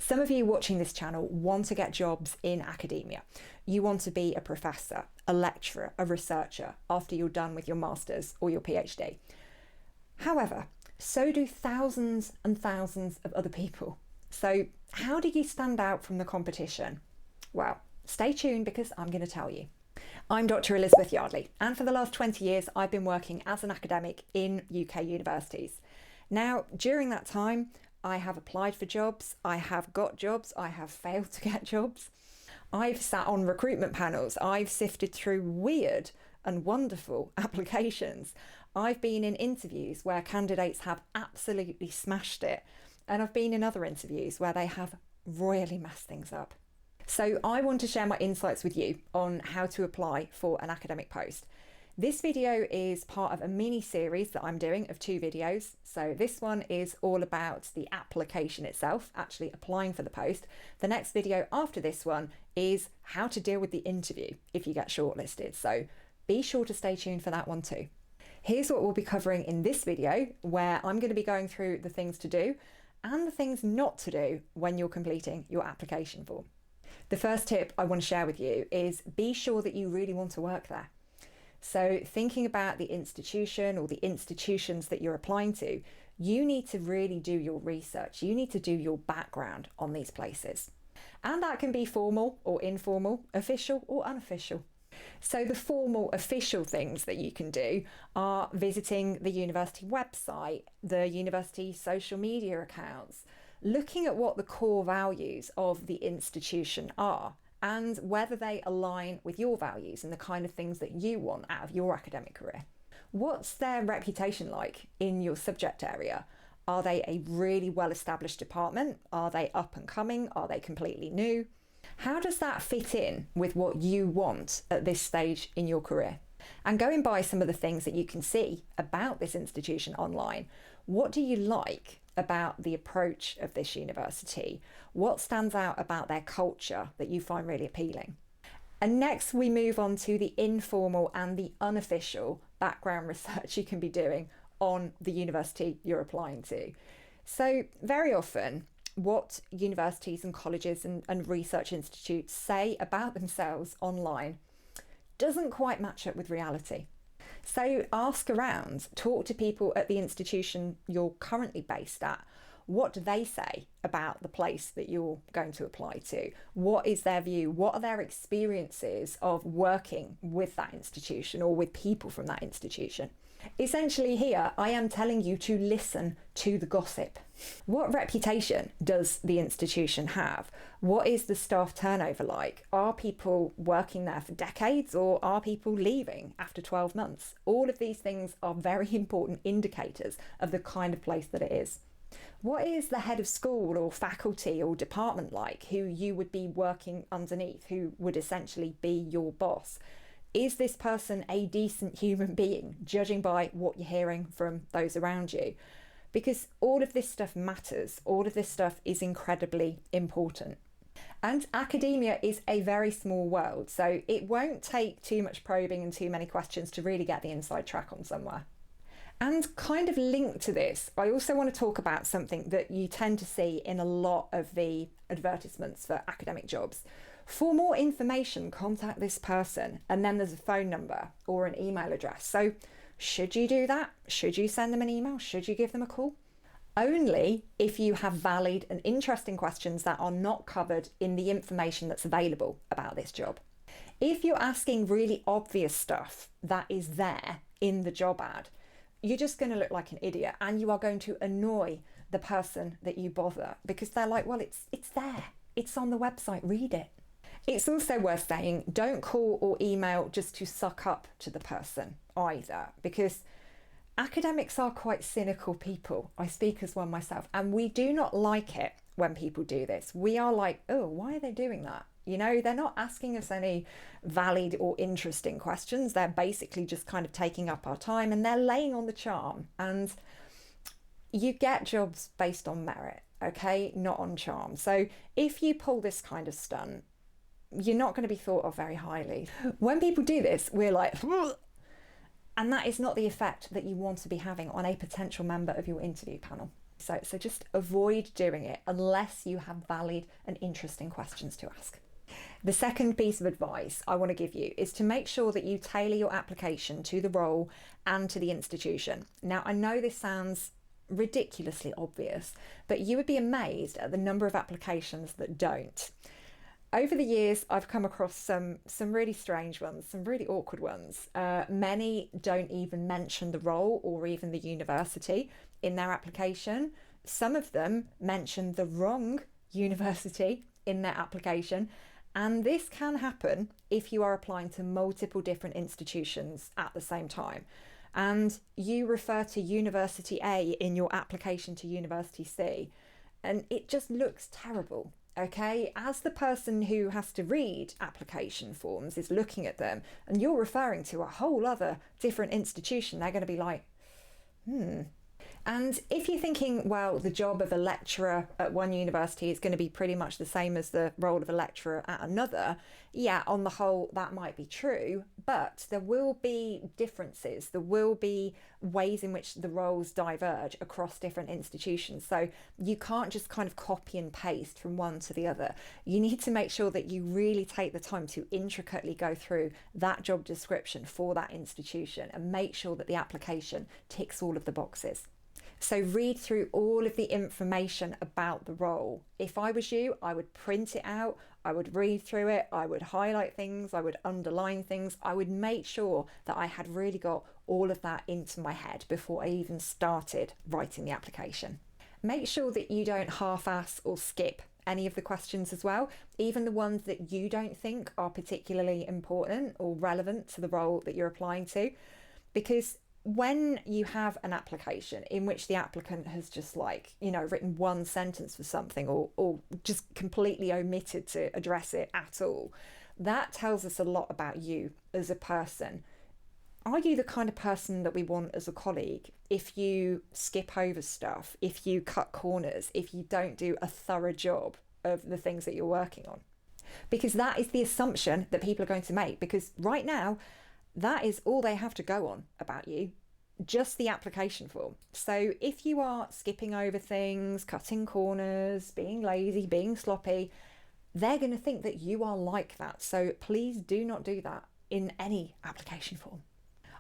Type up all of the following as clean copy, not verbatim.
Some of you watching this channel want to get jobs in academia. You want to be a professor, a lecturer, a researcher after you're done with your master's or your PhD. However, so do thousands and thousands of other people. So how do you stand out from the competition? Well, stay tuned because I'm going to tell you. I'm Dr. Elizabeth Yardley, and for the last 20 years, I've been working as an academic in UK universities. Now, during that time, I have applied for jobs, I have got jobs, I have failed to get jobs. I've sat on recruitment panels, I've sifted through weird and wonderful applications. I've been in interviews where candidates have absolutely smashed it, and I've been in other interviews where they have royally messed things up. So I want to share my insights with you on how to apply for an academic post. This video is part of a mini series that I'm doing of 2 videos. So this one is all about the application itself, actually applying for the post. The next video after this one is how to deal with the interview if you get shortlisted. So be sure to stay tuned for that one too. Here's what we'll be covering in this video, where I'm going to be going through the things to do and the things not to do when you're completing your application form. The first tip I want to share with you is be sure that you really want to work there. So thinking about the institution or the institutions that you're applying to, you need to really do your research. You need to do your background on these places. And that can be formal or informal, official or unofficial. So the formal official things that you can do are visiting the university website, the university social media accounts, looking at what the core values of the institution are and whether they align with your values and the kind of things that you want out of your academic career. What's their reputation like in your subject area? Are they a really well-established department? Are they up and coming? Are they completely new? How does that fit in with what you want at this stage in your career? And going by some of the things that you can see about this institution online, what do you like about the approach of this university? What stands out about their culture that you find really appealing? And next we move on to the informal and the unofficial background research you can be doing on the university you're applying to. So very often what universities and colleges and research institutes say about themselves online doesn't quite match up with reality. So ask around, talk to people at the institution you're currently based at. What do they say about the place that you're going to apply to? What is their view? What are their experiences of working with that institution or with people from that institution? Essentially here, I am telling you to listen to the gossip. What reputation does the institution have? What is the staff turnover like? Are people working there for decades or are people leaving after 12 months? All of these things are very important indicators of the kind of place that it is. What is the head of school or faculty or department like, who you would be working underneath, who would essentially be your boss? Is this person a decent human being, judging by what you're hearing from those around you? Because all of this stuff matters. All of this stuff is incredibly important. And academia is a very small world, so it won't take too much probing and too many questions to really get the inside track on somewhere. And kind of linked to this, I also want to talk about something that you tend to see in a lot of the advertisements for academic jobs. For more information, contact this person, and then there's a phone number or an email address. So should you do that? Should you send them an email? Should you give them a call? Only if you have valid and interesting questions that are not covered in the information that's available about this job. If you're asking really obvious stuff that is there in the job ad, you're just going to look like an idiot and you are going to annoy the person that you bother because they're like, well, it's there. It's on the website. Read it. It's also worth saying, don't call or email just to suck up to the person either, because academics are quite cynical people. I speak as one myself, and we do not like it when people do this. We are like, oh, why are they doing that? You know, they're not asking us any valid or interesting questions. They're basically just kind of taking up our time and they're laying on the charm. And you get jobs based on merit, okay, not on charm. So if you pull this kind of stunt, you're not going to be thought of very highly. When people do this, we're like, and that is not the effect that you want to be having on a potential member of your interview panel. So just avoid doing it unless you have valid and interesting questions to ask. The second piece of advice I want to give you is to make sure that you tailor your application to the role and to the institution. Now, I know this sounds ridiculously obvious, but you would be amazed at the number of applications that don't. Over the years, I've come across some really strange ones, some really awkward ones. Many don't even mention the role or even the university in their application. Some of them mention the wrong university in their application. And this can happen if you are applying to multiple different institutions at the same time. And you refer to University A in your application to University C, and it just looks terrible. Okay, as the person who has to read application forms is looking at them and you're referring to a whole other different institution, they're going to be like, And if you're thinking, well, the job of a lecturer at one university is going to be pretty much the same as the role of a lecturer at another, yeah, on the whole, that might be true, but there will be differences. There will be ways in which the roles diverge across different institutions. So you can't just kind of copy and paste from one to the other. You need to make sure that you really take the time to intricately go through that job description for that institution and make sure that the application ticks all of the boxes. So read through all of the information about the role. If I was you, I would print it out, I would read through it, I would highlight things, I would underline things, I would make sure that I had really got all of that into my head before I even started writing the application. Make sure that you don't half-ass or skip any of the questions as well, even the ones that you don't think are particularly important or relevant to the role that you're applying to, because when you have an application in which the applicant has just written one sentence for something or just completely omitted to address it at all, that tells us a lot about you as a person. Are you the kind of person that we want as a colleague? If you skip over stuff, if you cut corners, if you don't do a thorough job of the things that you're working on? Because that is the assumption that people are going to make, because right now, that is all they have to go on about you, just the application form. So if you are skipping over things, cutting corners, being lazy, being sloppy, they're going to think that you are like that. So please do not do that in any application form.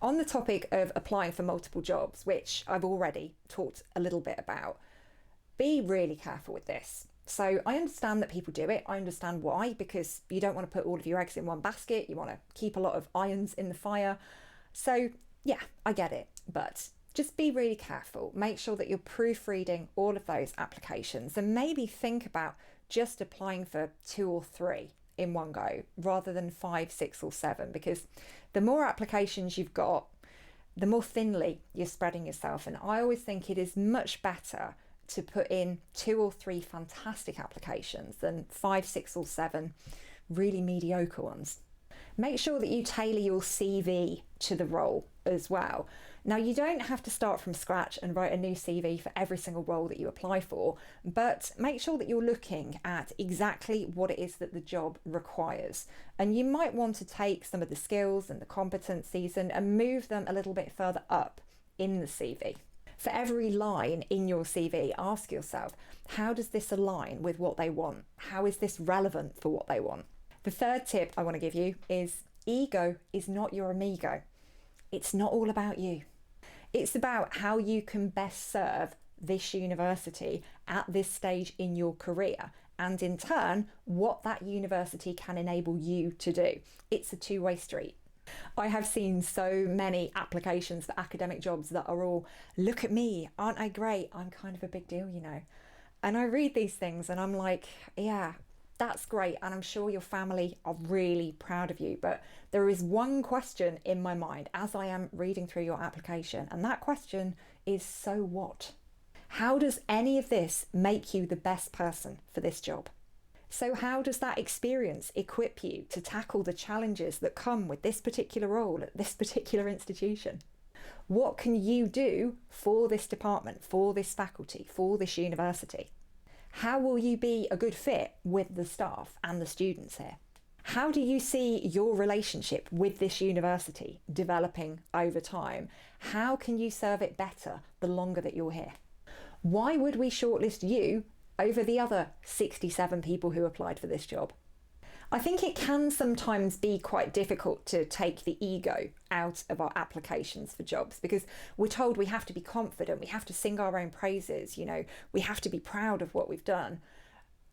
On the topic of applying for multiple jobs, which I've already talked a little bit about, be really careful with this. So I understand that people do it. I understand why, because you don't want to put all of your eggs in one basket. You want to keep a lot of irons in the fire. So yeah, I get it, but just be really careful. Make sure that you're proofreading all of those applications and maybe think about just applying for 2 or 3 in one go rather than 5, 6 or 7, because the more applications you've got, the more thinly you're spreading yourself. And I always think it is much better to put in 2 or 3 fantastic applications than 5, 6 or 7 really mediocre ones. Make sure that you tailor your CV to the role as well. Now, you don't have to start from scratch and write a new CV for every single role that you apply for, but make sure that you're looking at exactly what it is that the job requires. And you might want to take some of the skills and the competencies and move them a little bit further up in the CV. For every line in your CV, ask yourself, how does this align with what they want? How is this relevant for what they want? The third tip I want to give you is ego is not your amigo. It's not all about you. It's about how you can best serve this university at this stage in your career, and in turn, what that university can enable you to do. It's a two-way street. I have seen so many applications for academic jobs that are all, look at me, aren't I great? I'm kind of a big deal, you know. And I read these things and I'm like, yeah, that's great. And I'm sure your family are really proud of you. But there is one question in my mind as I am reading through your application. And that question is, so what? How does any of this make you the best person for this job? So how does that experience equip you to tackle the challenges that come with this particular role at this particular institution? What can you do for this department, for this faculty, for this university? How will you be a good fit with the staff and the students here? How do you see your relationship with this university developing over time? How can you serve it better the longer that you're here? Why would we shortlist you over the other 67 people who applied for this job? I think it can sometimes be quite difficult to take the ego out of our applications for jobs, because we're told we have to be confident, we have to sing our own praises, we have to be proud of what we've done.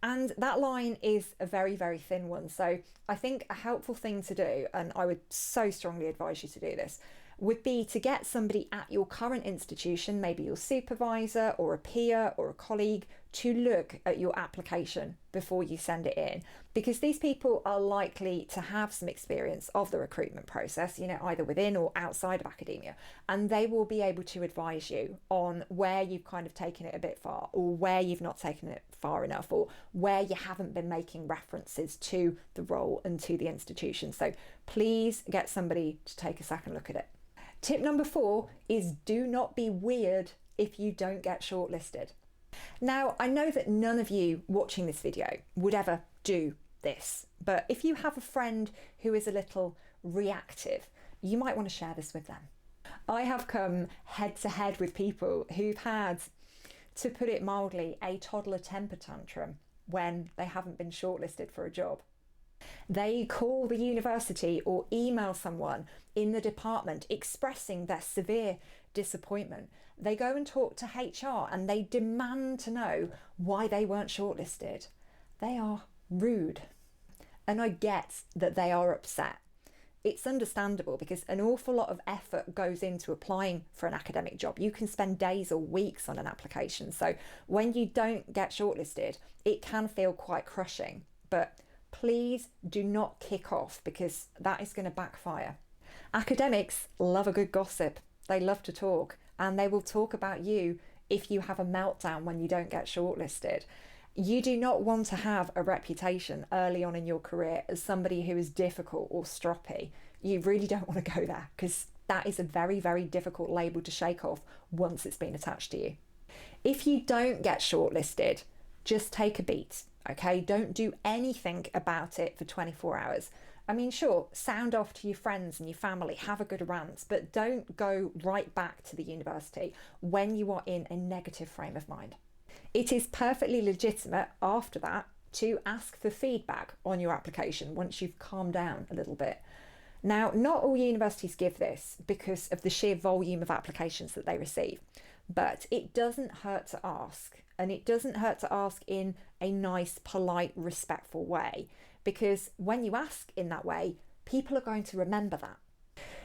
And that line is a very, very thin one. So I think a helpful thing to do, and I would so strongly advise you to do this, would be to get somebody at your current institution, maybe your supervisor or a peer or a colleague, to look at your application before you send it in, because these people are likely to have some experience of the recruitment process, either within or outside of academia, and they will be able to advise you on where you've kind of taken it a bit far, or where you've not taken it far enough, or where you haven't been making references to the role and to the institution. So please get somebody to take a second look at it. Tip number 4 is do not be weird if you don't get shortlisted. Now, I know that none of you watching this video would ever do this, but if you have a friend who is a little reactive, you might want to share this with them. I have come head to head with people who've had, to put it mildly, a toddler temper tantrum when they haven't been shortlisted for a job. They call the university or email someone in the department expressing their severe disappointment. They go and talk to HR and they demand to know why they weren't shortlisted. They are rude. And I get that they are upset. It's understandable because an awful lot of effort goes into applying for an academic job. You can spend days or weeks on an application. So when you don't get shortlisted, it can feel quite crushing. But please do not kick off, because that is going to backfire. Academics love a good gossip. They love to talk, and they will talk about you if you have a meltdown when you don't get shortlisted. You do not want to have a reputation early on in your career as somebody who is difficult or stroppy. You really don't want to go there, because that is a very, very difficult label to shake off once it's been attached to you. If you don't get shortlisted, just take a beat. Okay, don't do anything about it for 24 hours. I mean, sure, sound off to your friends and your family, have a good rant, but don't go right back to the university when you are in a negative frame of mind. It is perfectly legitimate after that to ask for feedback on your application once you've calmed down a little bit. Now, not all universities give this because of the sheer volume of applications that they receive, but it doesn't hurt to ask. And it doesn't hurt to ask in a nice, polite, respectful way, because when you ask in that way, people are going to remember that.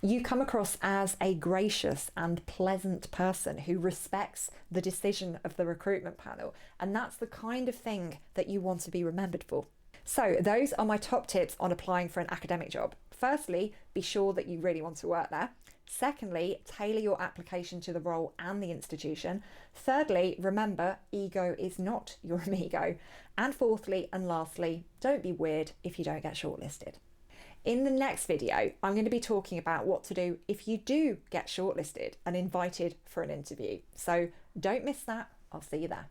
You come across as a gracious and pleasant person who respects the decision of the recruitment panel, and that's the kind of thing that you want to be remembered for. So those are my top tips on applying for an academic job. Firstly, be sure that you really want to work there. Secondly, tailor your application to the role and the institution. Thirdly, remember, ego is not your amigo. And fourthly and lastly, don't be weird if you don't get shortlisted. In the next video, I'm going to be talking about what to do if you do get shortlisted and invited for an interview. So don't miss that. I'll see you there.